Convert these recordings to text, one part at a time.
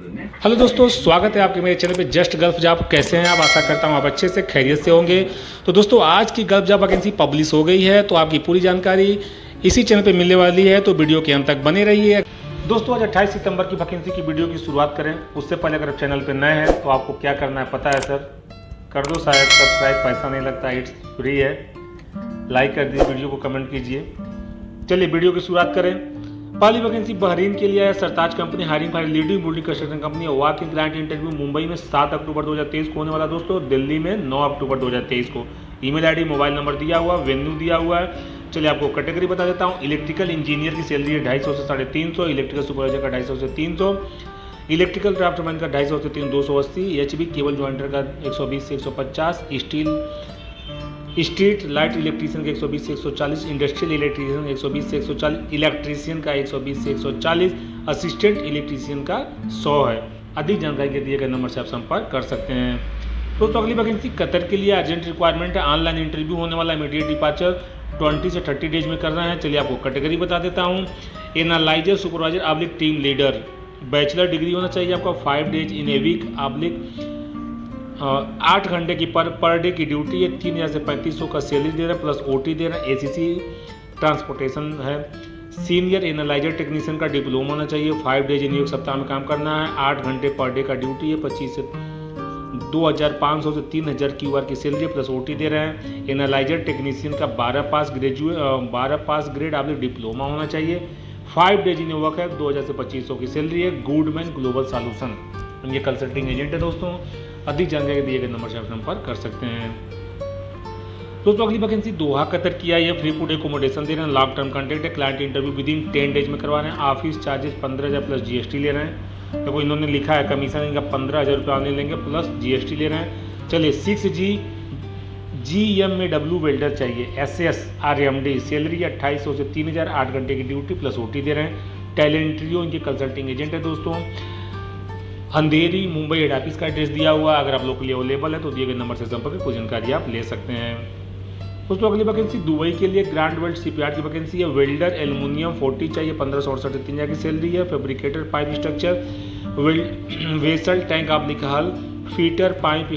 Hello दोस्तों, स्वागत है आपके मेरे चैनल पे जस्ट गल्फ जॉब। कैसे हैं आप? आशा करता हूं आप अच्छे से खैरियत से होंगे। तो दोस्तों, आज की गल्फ जॉब वैकेंसी पब्लिश हो गई है, तो आपकी पूरी जानकारी इसी चैनल पे मिलने वाली है, तो वीडियो के अंत तक बने रहिए। दोस्तों, आज 28 सितंबर की वैकेंसी की वीडियो की शुरुआत करें उससे पहले अगर आप चैनल पर नए हैं तो आपको क्या करना है पता है सर? कर दो शायद सब्सक्राइब, पैसा नहीं लगता, इट्स फ्री है। लाइक कर दीजिए, वीडियो को कमेंट कीजिए। चलिए वीडियो की शुरुआत करें। पहली वैकेंसी बहरीन के लिए है। Sartaj company hiring for leading building construction company. Walk in grand interview Mumbai में 7 अक्टूबर 2023 को होने वाला दोस्तों, दिल्ली में 9 अक्टूबर 2023 को। ईमेल आईडी, मोबाइल नंबर दिया हुआ, वेन्यू दिया हुआ है। चलिए आपको कैटेगरी बता देता हूँ। इलेक्ट्रिकल इंजीनियर की सैलरी है 250 से 350, इलेक्ट्रिकल सुपरवाइजर का 250 से 300, इलेक्ट्रिकल ड्राफ्टमैन का 250 से 280, एचबी केबल ज्वाइंटर का 120 से 150, स्ट्रीट लाइट इलेक्ट्रीशियन का 120 से 140, इंडस्ट्रियल इलेक्ट्रीशियन 120 से 140, इलेक्ट्रीशियन का 120 से 140, असिस्टेंट इलेक्ट्रीशियन का 100 है। अधिक जानकारी के दिए गए नंबर से आप संपर्क कर सकते हैं। दोस्तों, अगली वैकेंसी कतर के लिए अर्जेंट रिक्वायरमेंट है। ऑनलाइन इंटरव्यू होने वाला, इमीडिएट डिपार्चर 20 से 30 डेज में करना है। चलिए आपको कैटेगरी बता देता हूँ। Analyzer supervisor oblique team leader, bachelor degree होना चाहिए आपका, 5 days in a week oblique 8 घंटे की पर डे की ड्यूटी है। 3000 से 3500 का सैलरी दे रहा है, प्लस ओटी दे रहा है। एसीसी ट्रांसपोर्टेशन है। सीनियर एनालाइजर टेक्नीशियन का डिप्लोमा होना चाहिए। 5 डेज इन एक सप्ताह में काम करना है। 8 घंटे पर डे का ड्यूटी है। 25 से 2500 से 3000 क्यूआर की सैलरी प्लस ओटी दे रहे हैं। एनालाइजर टेक्नीशियन का 12 पास ग्रेड आप डिप्लोमा होना चाहिए। 5 डेज इन वर्क है। 2000 से 2500 की सैलरी है। गुडमैन ग्लोबल सॉल्यूशन ये कंसल्टिंग एजेंट है दोस्तों। अधिक जानकारी दिए गए नंबर से आप संपर्क कर सकते हैं। दोस्तों, अगली वैकेंसी दोहा कतर की आई है। फ्री फूड एकोमोडेशन दे रहे हैं। लॉन्ग टर्म कॉन्ट्रैक्ट है। Client interview with in 10 days में करवा रहे हैं। ऑफिस चार्जेस 15,000 प्लस जीएसटी ले रहे हैं। देखो इन्होंने लिखा है कमीशन इनका 15,000 रुपये आने लेंगे प्लस जीएसटी ले रहे हैं। चलिए 6G GMAW वेल्डर चाहिए। SS RMD सैलरी 2800 से 3000, 8 घंटे की ड्यूटी प्लस ओटी दे रहे हैं। टैलेंट्रियो इनके कंसल्टिंग एजेंट है दोस्तों। अंधेरी मुंबई हेड ऑफिस का एड्रेस दिया हुआ। अगर आप लोग के लिए अवेलेबल है तो दिए गए नंबर से संपर्क कुछ जानकारी आप ले सकते हैं। दोस्तों, अगली वैकेंसी दुबई के लिए ग्रैंड वर्ल्ड शिपयार्ड की वैकेंसी है। वेल्डर एल्युमिनियम 40 चाहिए। 1568 से 3000 की सैलरी है। Fabricator pipe structure vessel tank आप लिखा हल, fitter pipe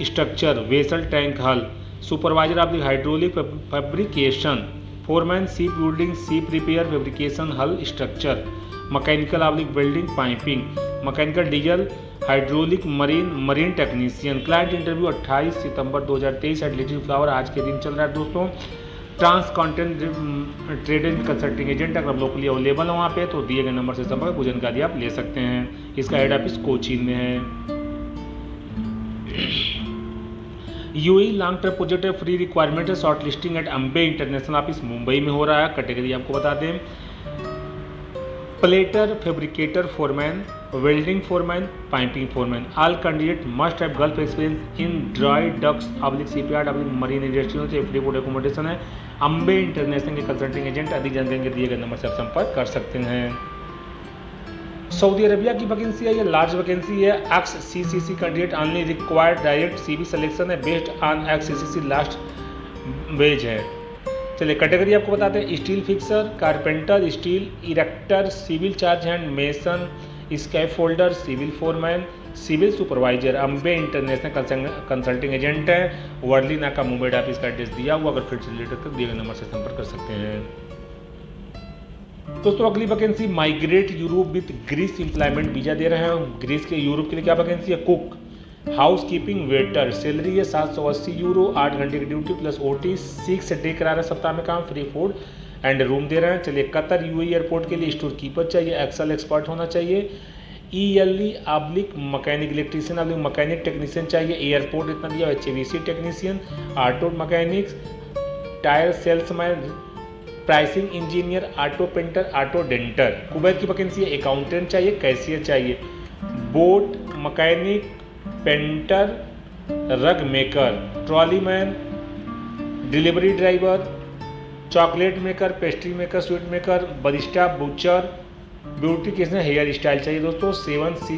structure vessel tank हल, सुपरवाइजर आप लिखा हाइड्रोलिक फैब्रिकेशन, फोरमैन सीप बिल्डिंग सीप रिपेयर फैब्रिकेशन हल structure, mechanical oblique welding piping, mechanical diesel hydraulic marine technician. Client interview 28 सितंबर 2023 एट लिटिल फ्लावर आज के दिन चल रहा है दोस्तों। Trans content trade and consulting agent अगर आप लोग के लिए अवेलेबल है वहाँ पे तो दिए गए नंबर से संपर्क कुछ जानकारी आप ले सकते हैं। इसका हेड ऑफिस कोचीन में है। यूई लॉन्ग टर्म प्रोजेक्ट है। फ्री रिक्वायरमेंट है। Short listing at Ambe international office Mumbai में हो रहा है। कैटेगरी आपको बता दें। Plater, fabricator, foreman, welding foreman, piping foreman. All candidate must have gulf experience in dry docks oblique shipyard oblique marine industry से फ्री फूड एकोमोडेशन है। अम्बे इंटरनेशनल के कंसल्टिंग एजेंट। अधिक जानकारी के दिए गए नंबर से आप संपर्क कर सकते हैं। सऊदी अरबिया की वैकेंसी है। ये लार्ज वैकेंसी है। XCCC candidate only required direct CV selection है based on XCCC last wage है। चलिए कैटेगरी आपको बताते हैं। Steel fixer, carpenter, steel erector, civil charge hand mason, scaffolder, civil foreman, civil supervisor. Ambe international consulting agent है। वर्ली नाका Mumbai office का address दिया हुआ। अगर फिर से रिलेटेड तो दिए गए नंबर से संपर्क कर सकते हैं। दोस्तों, अगली vacancy migrate Europe with Greece employment visa दे रहे हैं। ग्रीस के यूरोप के लिए क्या वैकेंसी है? Cook, house keeping, waiter. Salary है 780 यूरो, 8 घंटे की ड्यूटी प्लस ओटी। 6 डे करा रहे हैं सप्ताह में काम। फ्री फूड एंड रूम दे रहे हैं। चलिए कतर UAE एयरपोर्ट के लिए स्टोर कीपर चाहिए। एक्सेल एक्सपर्ट होना चाहिए। ELE oblique mechanic electrician oblique mechanic technician चाहिए। एयरपोर्ट इतना दिया। HVAC technician, auto mechanics, tyre salesman, pricing engineer, auto painter, auto denter. Kuwait की वैकेंसी है। अकाउंटेंट चाहिए, कैशियर चाहिए, बोट मैकेनिक, पेंटर, रग maker, trolley man, delivery driver, chocolate maker, pastry maker, sweet maker, barista, butcher, beautification hair style चाहिए दोस्तों। 7C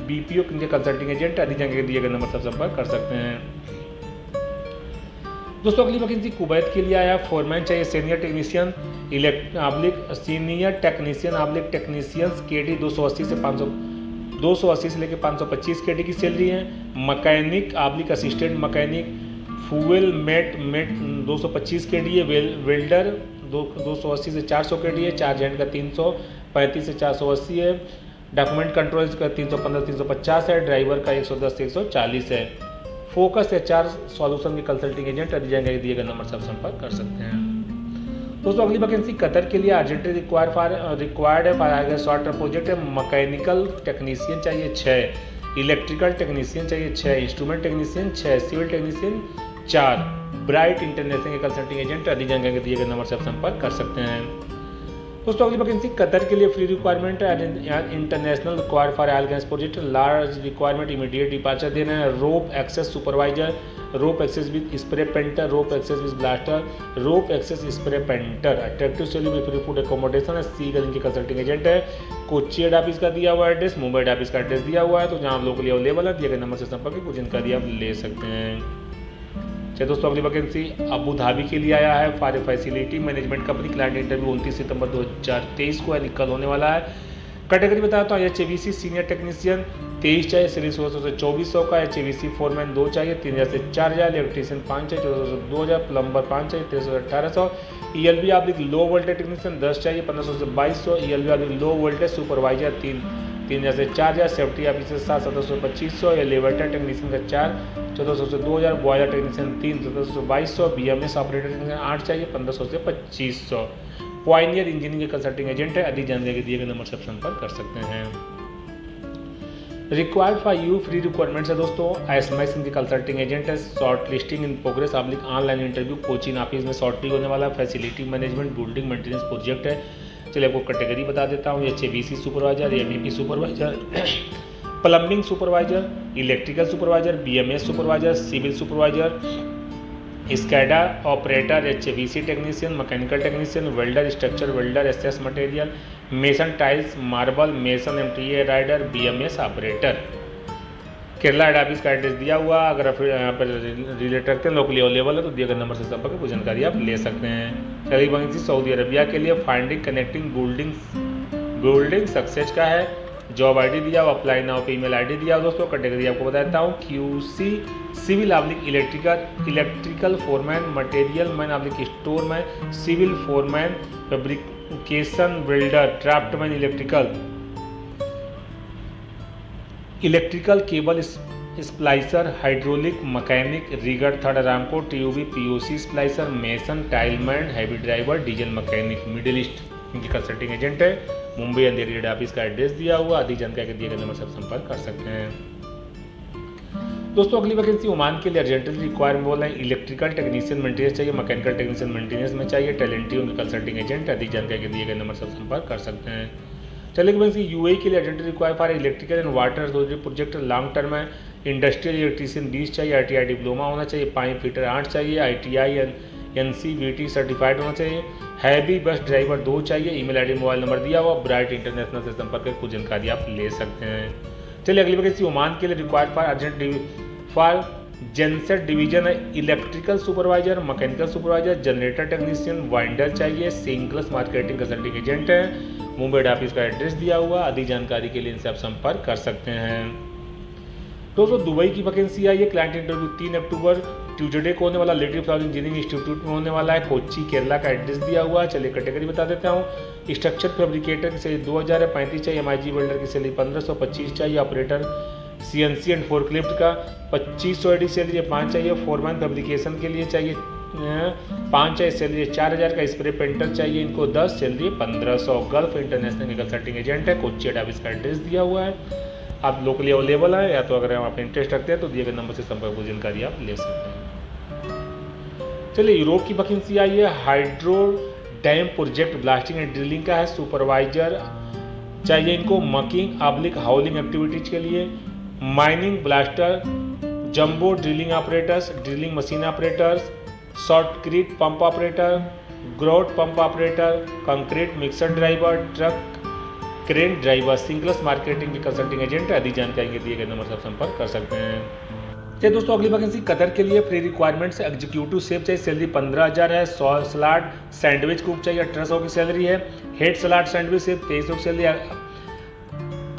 BPO consulting agent. अधिक जानकारी दिए गए नंबर से संपर्क कर सकते हैं। दोस्तों अगली वैकेंसी कुवैत के लिए आया, फोरमैन चाहिए, senior technician senior technician technicians KD 280 से लेकर 525 KD की सैलरी है। Mechanic assistant mechanic fuel mate 225 KD है। वेल्डर 280 से 400 KD है। चार्ज हैंड का 335 से 480 है। डॉक्यूमेंट कंट्रोल का 315 350 है। ड्राइवर का 110 से 140 है। फोकस HR सॉल्यूशन के कंसल्टिंग एजेंट दिए गए नंबर से आप संपर्क कर सकते हैं। दोस्तों अगली वैकेंसी कतर के लिए अर्जेंटली रिक्वायर्ड है फॉर शॉर्ट टर्म प्रोजेक्ट है। मैकेनिकल टेक्नीशियन चाहिए 6, इलेक्ट्रिकल टेक्नीशियन चाहिए 6, instrument technician 6, civil technician 4। Bright international के कंसल्टिंग एजेंट अधिक जानकारी दिए गए नंबर से आप संपर्क कर सकते हैं। दोस्तों अगली वैकेंसी कतर के लिए फ्री रिक्वायरमेंट है। International required for oil gas project, large requirement, immediate departure देना है। Rope access supervisor, rope access with spray painter, rope access with blaster, rope access spray painter. Attractive salary with free food accommodation है। Seagull इनके consulting agent है। Kochi head office का दिया हुआ address, Mumbai head office का address दिया हुआ है, तो जहाँ आप लोग अवेलेबल है दिए गए नंबर से संपर्क कुछ जानकारी आप ले सकते हैं। चलिए दोस्तों अगली वैकेंसी अबू धाबी के लिए आया है for facility management company. Client interview 29 सितंबर 2023 को निकल होने वाला है। कैटेगरी बताता हूँ, HVC सीनियर टेक्नीशियन 23 चाहिए, सैलरी 1600 से 2400 का। HVC फोरमैन 2 चाहिए, 3000 से 4000, इलेक्ट्रीशियन 5 चाहिए, 1400 से 2000, प्लम्बर 5 चाहिए, 1300 से 1800। ELB लो वोल्टेज टेक्नीशियन 10 चाहिए, 1500 से 2200। ELB लो वोल्टेज सुपरवाइजर 3000 से 4000, सेफ्टी ऑफिसर 7, 1700 से 2500। एलिवेटर टेक्नीशियन का 4, 1400 से 2000, बॉयलर टेक्नीशियन 3, 1700 से 2200। BMS ऑपरेटर टेक्नीशियन 8 चाहिए, 1500 से 2500। पॉइनियर इंजीनियरिंग के कंसल्टिंग एजेंट है, अधिक जानकारी दिए गए नंबर से संपर्क कर सकते हैं। Required for you free requirements है दोस्तों। एसमैक्स इनके कंसल्टिंग एजेंट है। Short listing in progress online interview Cochin office में शॉर्टली होने वाला। Facility management building maintenance project है। चलिए आपको कैटेगरी बता देता हूँ। HVC supervisor, MEP supervisor, plumbing supervisor, electrical supervisor, BMS supervisor, civil supervisor, scada operator, HVC technician, mechanical technician, welder, structure welder, SS material, mason tiles, marble, mason MTA rider, BMS operator. Kerala head office का address दिया हुआ। अगर आप यहाँ पर relate रखते हैं locally available है तो दिए गए नंबर से संपर्क कुछ जानकारी आप ले सकते हैं। चलिए वैकेंसी सऊदी अरबिया के लिए फाइंडिंग कनेक्टिंग बिल्डिंग सक्सेस का है। जॉब ID दिया हुआ, अप्लाई नाउ पे ईमेल ID दिया हुआ। दोस्तों कैटेगरी आपको बताता हूँ, QC civil electrical foreman, material man store man, civil foreman, fabrication welder, draftman electrical cable splicer, hydraulic mechanic, rigger third Aramco, TUB POC splicer, mason, tileman, heavy driver, diesel mechanic. Middle east इनकी consulting agent है। Mumbai Andheri head office का address दिया हुआ। अधिक जानकारी के दिए गए नंबर से संपर्क कर सकते हैं। दोस्तों अगली वैकेंसी ओमान के लिए अर्जेंटली रिक्वायरमेंट बोल रहे हैं। इलेक्ट्रिकल टेक्नीशियन मेंटेनेंस चाहिए, मैकेनिकल टेक्नीशियन मेंटेनेंस में चाहिए। टैलेंटी उनके कंसल्टिंग एजेंट। अधिक जानकारी के दिए गए नंबर से संपर्क कर सकते हैं। चलिए वैकेंसी UAE के लिए urgently require for electrical and water authority project long term है। इंडस्ट्रियल इलेक्ट्रीशियन 20 चाहिए, ITI डिप्लोमा होना चाहिए, पाइप फिटर 8 चाहिए, ITI NCVT सर्टिफाइड होना चाहिए। हैवी बस ड्राइवर 2 चाहिए। ईमेल ID मोबाइल नंबर दिया हुआ। ब्राइट इंटरनेशनल से संपर्क कर कुछ जानकारी आप ले सकते हैं। चलिए अगली वैकेंसी ओमान के लिए रिक्वायर्ड फॉर जेनसेट डिवीजन है। Electrical supervisor, mechanical supervisor, generator technician, winder चाहिए। सिंगल्स मार्केटिंग कंसल्टिंग एजेंट है। मुंबई हेड ऑफिस का एड्रेस दिया हुआ। अधिक जानकारी के लिए इनसे आप संपर्क कर सकते हैं। दोस्तों दुबई की वैकेंसी आई है। क्लाइंट इंटरव्यू 3 अक्टूबर ट्यूजडे को होने वाला। लिटिल फ्लावर इंजीनियरिंग इंस्टीट्यूट में होने वाला है। कोच्चि केरला का एड्रेस दिया हुआ है। चलिए कैटेगरी बता देता हूँ। स्ट्रक्चर फैब्रिकेटर की सैलरी 2000 है, 35 चाहिए। MIG वेल्डर की सैलरी 1500, 25 चाहिए। ऑपरेटर CNC एंड फोर्कलिफ्ट का 2500 AD सैलरी 5 चाहिए। फोरमैन फैब्रिकेशन के लिए चाहिए 5 चाहिए, सैलरी 4000 का। स्प्रे पेंटर चाहिए इनको 10, सैलरी 1500। गल्फ इंटरनेशनल के कंसल्टिंग एजेंट है। कोच्चि हेड ऑफिस का एड्रेस दिया हुआ है। आप लोकली अवेलेबल है या तो अगर आप इंटरेस्ट रखते हैं तो दिए गए नंबर से संपर्क को जानकारी आप ले सकते हैं। चलिए यूरोप की वैकेंसी आई है। Hydro dam project blasting and drilling का है। सुपरवाइजर चाहिए इनको मकिंग हाउलिंग एक्टिविटीज के लिए। Mining blaster, jumbo drilling operators, drilling machine operators, shotcrete pump operator, grout pump operator, concrete mixer driver, truck crane driver. Singles marketing के consulting agent. अधिक जानकारी के दिए गए नंबर से आप संपर्क कर सकते हैं। चलिए दोस्तों, अगली वैकेंसी कतर के लिए फ्री रिक्वायरमेंट्स एग्जीक्यूटिव शेफ चाहिए, सैलरी 15,000 है। सलाद सैंडविच कुक चाहिए, 1800 की सैलरी है। हेड सलाद सैंडविच शेफ 2300 की सैलरी है।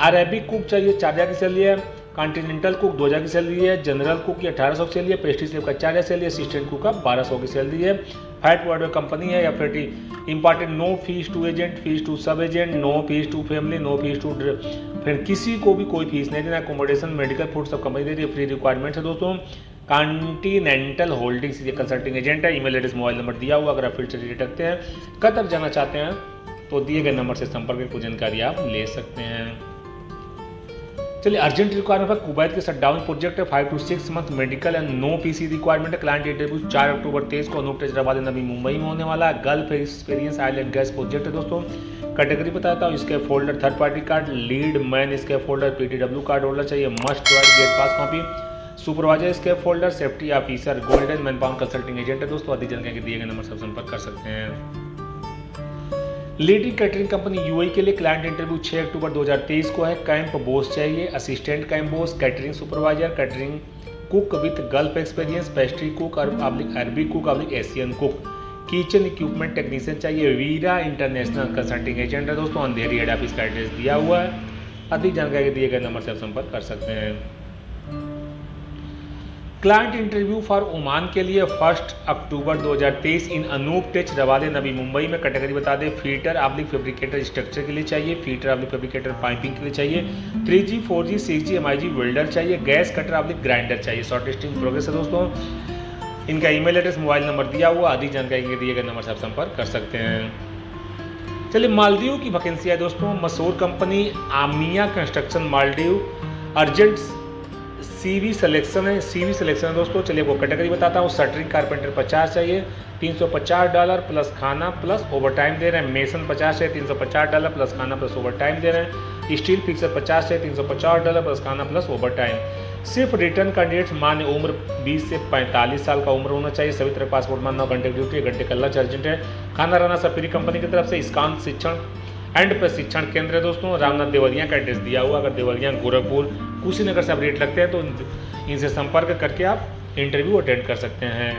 अरेबिक कुक चाहिए, 4,000 की सैलरी है। कॉन्टिनेंटल कुक 2,000 की सैलरी है। जनरल कुक की 1800 की सैलरी है। पेस्ट्री शेफ का 4,000 सैलरी है। असिस्टेंट कुक का 1200 की सैलरी है। फैट वर्ड कंपनी है या फिर important, no fee to agent, fee to sub agent, no fee to family, no fee to फिर किसी को भी कोई फीस नहीं देना। अकोमोडेशन, मेडिकल, फूड सब कंपनी दे रही है। फ्री रिक्वायरमेंट्स है दोस्तों। कॉन्टिनेंटल होल्डिंग्स ये कंसल्टिंग एजेंट है। ईमेल एड्रेस, मोबाइल नंबर दिया हुआ। अगर आप फील्ड से रिलेटेड रखते हैं, कतर जाना चाहते हैं तो दिए गए नंबर से संपर्क करके कुछ जानकारी आप ले सकते हैं। चलिए, अर्जेंट रिक्वायरमेंट है। कुवैत के शटडाउन प्रोजेक्ट है, 5 to 6 month medical and no PC requirement है। क्लाइंट इंटरव्यू 4 अक्टूबर 23 को अनूप हैदराबाद नवी मुंबई में होने वाला है। Gulf experience oil and gas project है दोस्तों। कैटेगरी बताता हूँ, इसके folder third party card, lead man इसके फोल्डर, पीटीडब्ल्यू कार्ड होल्डर चाहिए, मस्ट वाइड गेट पास कॉपी, सुपरवाइजर इसके folder, safety officer, golden man pound consulting agent है दोस्तों। अधिक जानकारी के दिए गए नंबर से संपर्क कर सकते हैं। लीडिंग कैटरिंग कंपनी यूएई के लिए क्लाइंट इंटरव्यू 6 अक्टूबर 2023 को है। कैंप बोस चाहिए, assistant camp Bose, catering supervisor, catering cook with gulf experience, pastry cook और अरबिक कुक और Asian cook, kitchen equipment technician चाहिए। वीरा इंटरनेशनल कंसल्टिंग एजेंट है दोस्तों। अंधेरी हेड ऑफिस का एड्रेस दिया हुआ है। अधिक जानकारी दिए गए नंबर से आप संपर्क कर सकते हैं। क्लाइंट इंटरव्यू फॉर ओमान के लिए 1 अक्टूबर 2023 इन अनूप टेच रवाले नवी मुंबई में। कैटेगरी बता दें, फीटर ऑब्लिक फैब्रिकेटर स्ट्रक्चर के लिए चाहिए, फीटर ऑब्लिक फैब्रिकेटर पाइपिंग के लिए चाहिए, 3G 4G 6G MIG welder चाहिए, गैस कटर ऑब्लिक ग्राइंडर चाहिए। शॉर्ट लिस्टिंग प्रोग्रेस है दोस्तों। इनका ईमेल एड्रेस, मोबाइल नंबर दिया हुआ। अधिक जानकारी के दिए गए नंबर से आप संपर्क कर सकते हैं। चलिए, मालदीव की वैकेंसी है दोस्तों। मशहूर कंपनी आमिया construction Maldives, urgent CV selection है दोस्तों। चलिए वो कैटेगरी बताता हूँ। शटरिंग कारपेंटर 50 चाहिए, $350 प्लस खाना प्लस ओवर टाइम दे रहे हैं। मेसन 50 है, $350 प्लस खाना प्लस ओवर टाइम दे रहे हैं। स्टील फिक्सर 50 है, $350 प्लस खाना प्लस ओवर टाइम। सिर्फ रिटर्न कैंडिडेट्स मान्य उम्र 20 से 45 साल का उम्र होना चाहिए। सभी तरह पासपोर्ट मानना, 9 घंटे ड्यूटी, 1 घंटे का लंच अर्जेंट है। खाना रहना सब फ्री कंपनी की तरफ से। इस्कान शिक्षण एंड प्रशिक्षण केंद्र है दोस्तों। रामनाथ देवरिया का एड्रेस दिया हुआ। अगर देवरिया, गोरखपुर, कुशीनगर से आप रेट रखते हैं तो इनसे संपर्क करके आप इंटरव्यू अटेंड कर सकते हैं।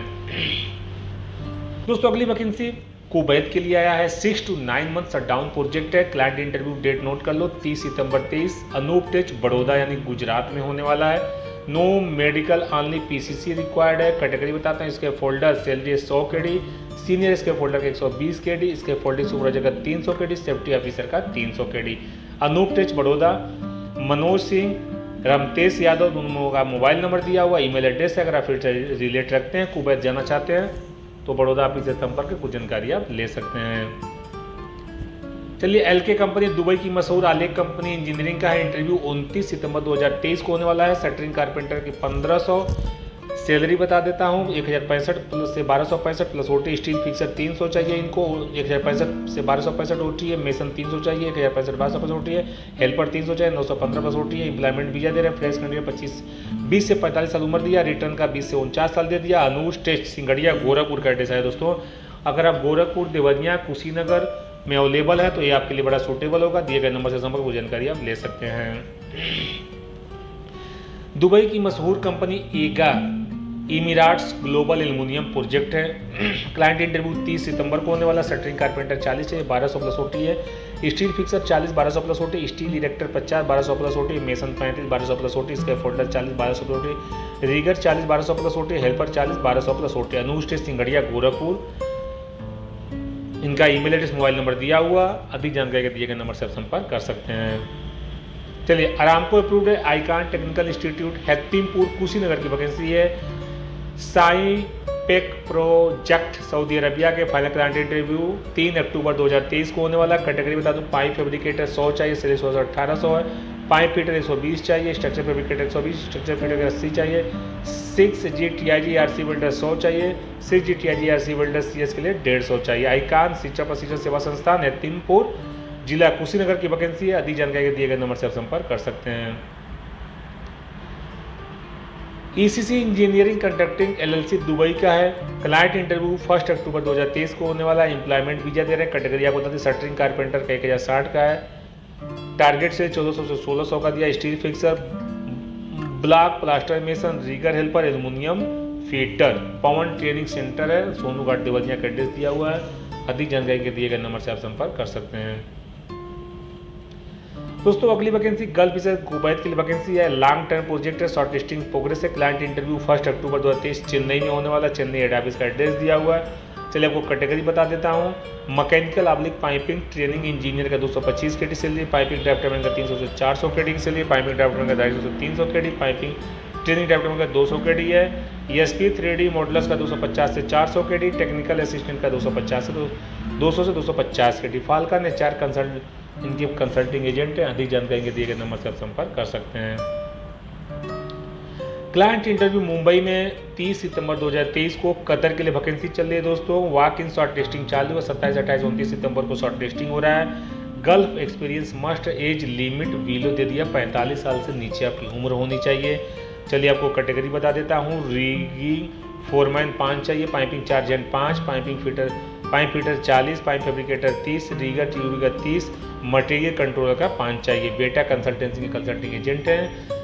दोस्तों, अगली वैकेंसी कुवैत के लिए आया है। 6 to 9 मंथ शटडाउन प्रोजेक्ट है। क्लाइंट इंटरव्यू डेट नोट कर लो, 30 सितंबर 23, अनूप टेच बड़ौदा यानी गुजरात में होने वाला है। No medical only PCC required है। कैटेगरी बताते हैं, इसके फोल्डर सैलरी 100 KD, सीनियर इसके फोल्डर का 120 KD, इसके फोल्डिंग सुपरवाइजर का 300 KD, सेफ्टी ऑफिसर का 300 KD। अनूप टेच बड़ौदा। मनोज सिंह, रमतेश यादव, दोनों का मोबाइल नंबर दिया हुआ। ईमेल एड्रेस है। अगर आप फिर से रिलेट रखते हैं, कुवैत जाना चाहते हैं तो बड़ौदा ऑफिस से संपर्क कर कुछ जानकारी आप ले सकते हैं। चलिए, एलके कंपनी दुबई की मशहूर आलेख कंपनी इंजीनियरिंग का है। इंटरव्यू 29 सितंबर 2023 को होने वाला है। शटरिंग कारपेंटर की 1500, सैलरी बता देता हूँ 1065 प्लस से 1265 प्लस ओटी। स्टील फिक्सर 300 चाहिए इनको, 1065 से 1265 ओटी है। मेसन 300 चाहिए, 1065 1265 ओटी है। हेल्पर 300 चाहिए, 915 प्लस ओटी है। एम्प्लॉयमेंट वीजा दे रहे हैं। फ्रेश कैंडिडेट 20 से 45 साल उम्र दिया। रिटर्न का 20 से 49 साल दे दिया। अनुज टेस्ट सिंगड़िया गोरखपुर का एड्रेस है दोस्तों। अगर आप गोरखपुर, देवरिया, कुशीनगर में अवेलेबल है तो ये आपके लिए बड़ा सूटेबल होगा। दिए गए नंबर से संपर्क वो जानकारी आप ले सकते हैं। दुबई की मशहूर company EGA Emirates global aluminium project है। क्लाइंट इंटरव्यू 30 सितंबर को होने वाला। शटरिंग कारपेंटर 40 है, 1200 प्लस ओटी है। Steel fixer 40, 1200 plus OT. Steel erector 50, 1200 plus OT. Mason 35, 1200 plus OT. Scaffolder 40, 1200 plus OT. Rigger 40, 1200 plus OT. Helper 40, 1200 plus OT. Anuj test Singadia Gorakhpur. इनका email address, mobile number दिया हुआ। अधिक जानकारी के दिए गए नंबर से आप संपर्क कर सकते हैं। चलिए, अरामको अप्रूव्ड है। आईकान टेक्निकल इंस्टीट्यूट हैतिमपुर कुशीनगर की वैकेंसी है। Sai pack project Saudi Arabia के फाइनल क्लाइंट इंटरव्यू 3 अक्टूबर 2023 को होने वाला। कैटेगरी बता दूं, पाइप फैब्रिकेटर 100 चाहिए, सैलरी 1800 है। पाइप फिटर 120 चाहिए, स्ट्रक्चर फैब्रिकेटर 120, स्ट्रक्चर फिटर 80 चाहिए। 6G TIG RC वेल्डर 100 चाहिए, 6G TIG RC welder CS के लिए 150 चाहिए। आईकान शिक्षा प्रशिक्षण सेवा संस्थान हैतिमपुर जिला कुशीनगर की वैकेंसी है। अधिक जानकारी के दिए गए नंबर से आप संपर्क कर सकते हैं। ECC engineering conducting LLC Dubai का है। क्लाइंट इंटरव्यू 1 अक्टूबर 2023 को होने वाला है। एम्प्लॉयमेंट वीजा दे रहे हैं। कैटेगरी आपको बता दें, शटरिंग कारपेंटर का 1060 का है। टारगेट से 1400 से 1600 का दिया। Steel fixer block plaster mason, rigger helper, aluminium fitter. Pawan training centre है, सोनू घाट देवरिया का एड्रेस दिया हुआ है। अधिक जानकारी के दिए गए नंबर से आप संपर्क कर सकते हैं। दोस्तों अगली वैकेंसी गल्फ विषय कुवैत के लिए वैकेंसी है। लॉन्ग टर्म प्रोजेक्ट है, शॉर्ट लिस्टिंग प्रोग्रेस है। क्लाइंट इंटरव्यू 1 अक्टूबर 2023 चेन्नई में होने वाला। चेन्नई हेड ऑफिस का एड्रेस दिया हुआ है। चलिए आपको कैटेगरी बता देता हूँ। Mechanical oblique piping training engineer का 225 केडी सैलरी, पाइपिंग ड्राफ्टमैन का 300 से 400 केडी की सैलरी, पाइपिंग ड्राफ्टमैन का 250 से 300 केडी, पाइपिंग ट्रेनिंग ड्राफ्टमैन का 200 केडी है। ESP 3D मॉडल्स का 250 से 400 केडी, टेक्निकल असिस्टेंट का 250 से 250 केडी। फाल्कन ने 4 कंसल्ट इनके कंसल्टिंग एजेंट हैं। अधिक जानकारी के दिए गए नंबर से आप संपर्क कर सकते हैं। क्लाइंट इंटरव्यू मुंबई में 30 सितंबर 2023 को। कतर के लिए वैकेंसी चल रही है दोस्तों। वॉक इन शॉर्ट टेस्टिंग चालू है। 27, 28, 29 सितंबर को शॉर्ट टेस्टिंग हो रहा है। Gulf experience must, age limit below दे दिया, 45 साल से नीचे आपकी उम्र होनी चाहिए। चलिए आपको कैटेगरी बता देता हूँ। रिगिंग फोरमैन 5 चाहिए, piping chargehand 5, pipe fitter 40, pipe fabricator 30, rigger ट्यूबी का 30, मटेरियल कंट्रोलर का 5 चाहिए। बेटा कंसल्टेंसी के कंसल्टिंग एजेंट हैं।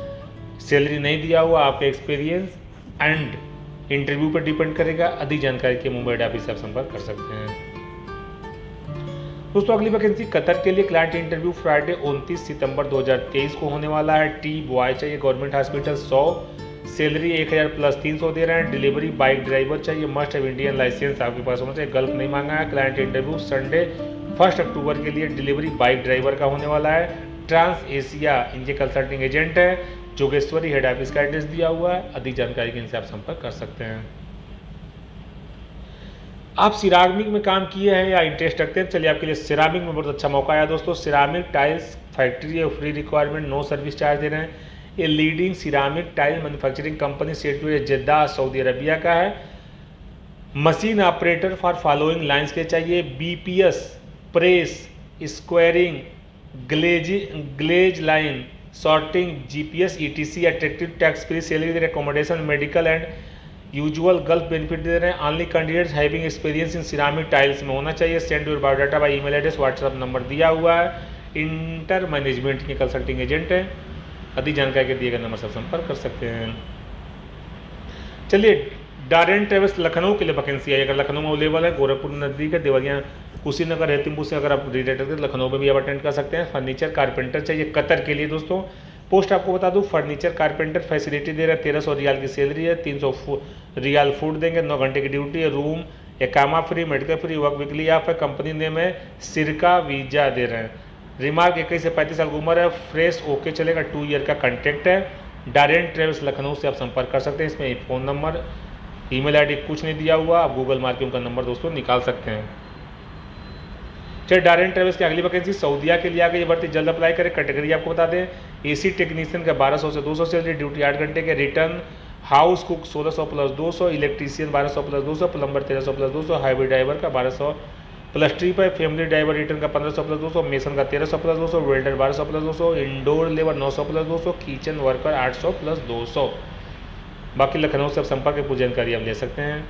सैलरी नहीं दिया हुआ, आपका एक्सपीरियंस एंड इंटरव्यू पर डिपेंड करेगा। अधिक जानकारी के मुंबई हेड ऑफिस से आप संपर्क कर सकते हैं। दोस्तों अगली वैकेंसी कतर के लिए। क्लाइंट इंटरव्यू फ्राइडे 29 सितंबर 2023 को होने वाला है। टी बॉय चाहिए, गवर्नमेंट हॉस्पिटल 100, सैलरी 1000 प्लस 300 दे रहे हैं। डिलीवरी बाइक ड्राइवर चाहिए, मस्ट हैव इंडियन लाइसेंस आपके पास होना चाहिए। गल्फ नहीं मांगा है। क्लाइंट इंटरव्यू संडे 1 अक्टूबर के लिए डिलीवरी बाइक ड्राइवर का होने वाला है। ट्रांस एशिया इनके कंसल्टिंग एजेंट है। जोगेश्वरी हेड ऑफिस का एड्रेस दिया हुआ है। अधिक जानकारी के इनसे आप संपर्क कर सकते हैं। आप सिरामिक में काम किए हैं या इंटरेस्ट रखते हैं, चलिए आपके लिए सिरामिक में बहुत अच्छा मौका आया दोस्तों। सिरामिक टाइल्स फैक्ट्री है, free requirement, no service charge दे रहे हैं। ये leading ceramic tile manufacturing company situated Jeddah Saudi Arabia का है। Machine operator for following lines के चाहिए। BPS, press, squaring, glaze line, sorting, GPS, ETC, attractive tax free salary दे रहे हैं। Accommodation, medical and usual Gulf benefit दे रहे हैं। Only candidates having experience in ceramic tiles में होना चाहिए। Send your biodata by email address, WhatsApp number दिया हुआ है। इंटर मैनेजमेंट के कंसल्टिंग एजेंट है। अधिक जानकारी के दिए गए नंबर से संपर्क कर सकते हैं। चलिए डारेन ट्रेवल्स लखनऊ के लिए वैकेंसी है। अगर लखनऊ में अवेलेबल है, गोरखपुर नजदीक है, देवरिया कुशीनगर हेतिमपुर से अगर आप रिलेटेड हैं लखनऊ में भी आप अटेंड कर सकते हैं। फर्नीचर कारपेंटर चाहिए कतर के लिए दोस्तों। पोस्ट आपको बता दूं, फर्नीचर कारपेंटर फैसिलिटी दे रहा है। 1300 रियाल की सैलरी है, 300 रियाल फूड देंगे, 9 घंटे की ड्यूटी है, रूम एकामा free, medical free, work weekly off है। कंपनी नेम है सिरका वीजा दे रहे हैं। रिमार्क 21 से 35 साल की उम्र है, फ्रेश ओके चलेगा, 2 ईयर का कॉन्ट्रैक्ट है। डायरेन ट्रेवल्स लखनऊ से आप संपर्क कर सकते हैं। इसमें फ़ोन नंबर, ईमेल आईडी कुछ नहीं दिया हुआ, आप गूगल मार के उनका नंबर दोस्तों निकाल सकते हैं। चलिए डायरेन ट्रेवल्स की अगली वैकेंसी सऊदीया के लिए आ गई। ये भर्ती जल्द अप्लाई करें। कैटेगरी आपको बता दें, AC टेक्नीशियन का 1200 से 200 सैलरी, ड्यूटी 8 घंटे के, return house cook 1600 plus 200, electrician 1200 plus 200, plumber 1300 plus 200, highway driver का 1200 प्लस ट्रिप है, फैमिली ड्राइवर रिटर्न का 1500 प्लस 200, मेसन का 1300 plus 200, welder 1200 plus 200, indoor labour 900 plus 200, kitchen worker 800 plus 200। बाकी लखनऊ से आप संपर्क की पूरी जानकारी आप ले सकते हैं।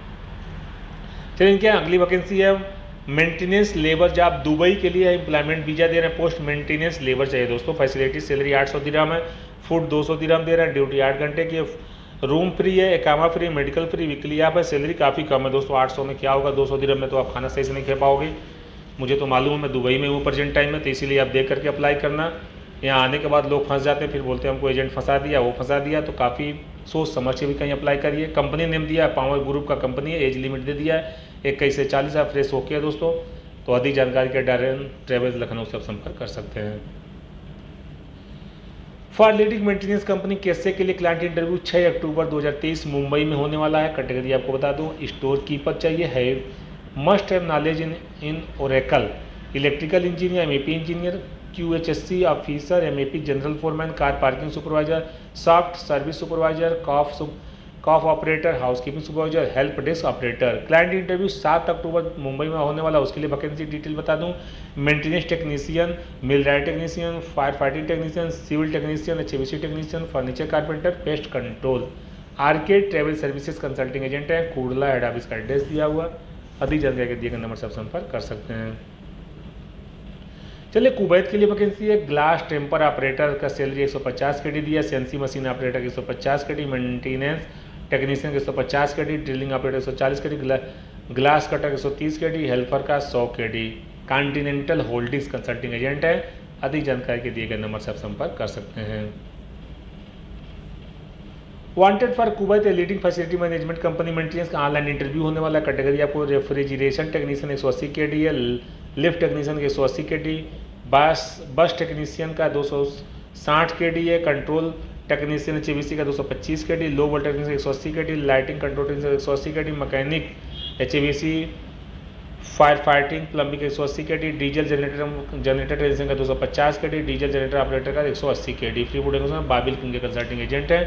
चलिए इनके अगली वैकेंसी है मेंटेनेंस लेबर जॉब दुबई के लिए। एम्प्लॉयमेंट वीजा दे रहे हैं। पोस्ट मेंटेनेंस लेबर चाहिए दोस्तों। फैसिलिटी सैलरी 800 दिरहम है, फूड 200 दिरहम दे रहे हैं, ड्यूटी 8 घंटे की, रूम फ्री है, एकामा फ्री, मेडिकल फ्री, वीकली आप है। सैलरी काफ़ी कम है दोस्तों, 800 में क्या होगा, 200 दिरहम में तो आप खाना सही से नहीं खा पाओगे। मुझे तो मालूम है, मैं दुबई में हूँ प्रेजेंट टाइम में, तो इसीलिए आप देख करके अप्लाई करना। यहाँ आने के बाद लोग फंस जाते हैं, फिर बोलते हैं हमको एजेंट फंसा दिया, वो फंसा दिया। तो काफ़ी सोच समझ के भी कहीं अप्लाई करिए। कंपनी नेम दिया है, पावर ग्रुप का कंपनी है, एज लिमिट दे दिया है 21 से 40 आप फ्रेश होके है दोस्तों। तो अधिक जानकारी के डायरेन ट्रेवल्स लखनऊ से आप संपर्क कर सकते हैं। फॉर लीडिंग मेंटेनेंस कंपनी कैसे के लिए क्लाइंट इंटरव्यू 6 अक्टूबर 2023 मुंबई में होने वाला है। कैटेगरी आपको बता दूं, स्टोर कीपर चाहिए है, must have knowledge in Oracle, electrical engineer, MEP engineer, QHSC officer, MEP general foreman, car parking supervisor, soft service supervisor, कॉफ operator, housekeeping supervisor, help desk operator. Client interview 7 October Mumbai में होने वाला। उसके लिए vacancy detail बता दूं, maintenance technician, millwright technician, fire fighting technician, civil technician, HVAC technician, furniture carpenter, pest control. RK travel services consulting agent है, Kurla head office का address दिया हुआ। अधिक जानकारी के दिए गए नंबर से आप संपर्क कर सकते हैं। चलिए कुवैत के लिए वैकेंसी है। ग्लास टेम्पर ऑपरेटर का सैलरी 150 के डी दिया, सीएनसी मशीन ऑपरेटर की 150 के डी, मेंटेनेंस टेक्नीशियन के 150 के डी, ड्रिलिंग ऑपरेटर 140 के डी, ग्लास कटर के 130 के डी, हेल्पर का 100 के D. Continental holdings consulting agent है। अधिक जानकारी के दिए गए नंबर से आप संपर्क कर सकते हैं। Wanted for Kuwait leading facility management company maintenance का ऑनलाइन इंटरव्यू होने वाला। कैटेगरी आपको रेफ्रिजरेशन टेक्नीशियन 180 के डी है, लिफ्ट टेक्नीशियन के 180 के डी, बस टेक्नीशियन का 260 के डी है, कंट्रोल टेक्नीशियन HVAC का 225 के डी, लो वोल्टेज टेक्नीशियन 180 के डी, लाइटिंग कंट्रोल टेक्नीशियन 180 के D, mechanic HVAC fire fighting plumbing का 180 के डी, डीजल जनरेटर टेक्नीशियन का 250 के डी, डीजल जनरेटर ऑपरेटर का 180 के D. Free food Babil king के कंसल्टिंग एजेंट है।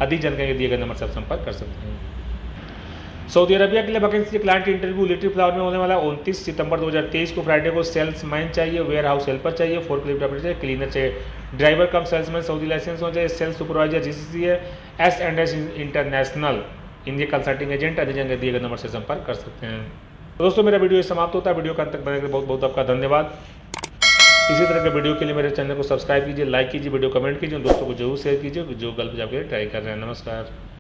अधिक जानकारी दिए गए नंबर से आप संपर्क कर सकते हैं। सऊदी अरबिया के लिए vacancy client interview little flower में होने वाला 29 सितंबर 2023 को फ्राइडे को। सेल्समैन चाहिए, वेयर हाउस हेल्पर चाहिए, फोर्कलिफ्ट ऑपरेटर चाहिए, क्लीनर चाहिए, ड्राइवर कम सेल्समैन सऊदी लाइसेंस हो चाहिए, सेल्स सुपरवाइजर GCC है, S&S international India consulting agent. अधिक जानकारी दिए गए नंबर से संपर्क कर सकते हैं। तो दोस्तों मेरा वीडियो समाप्त होता है। वीडियो का अंत तक बनाने के लिए बहुत बहुत आपका धन्यवाद। इसी तरह के वीडियो के लिए मेरे चैनल को सब्सक्राइब कीजिए, लाइक कीजिए, वीडियो कमेंट कीजिए, दोस्तों को जरूर शेयर कीजिए जो गलत जाकर ट्राई कर रहे हैं। नमस्कार।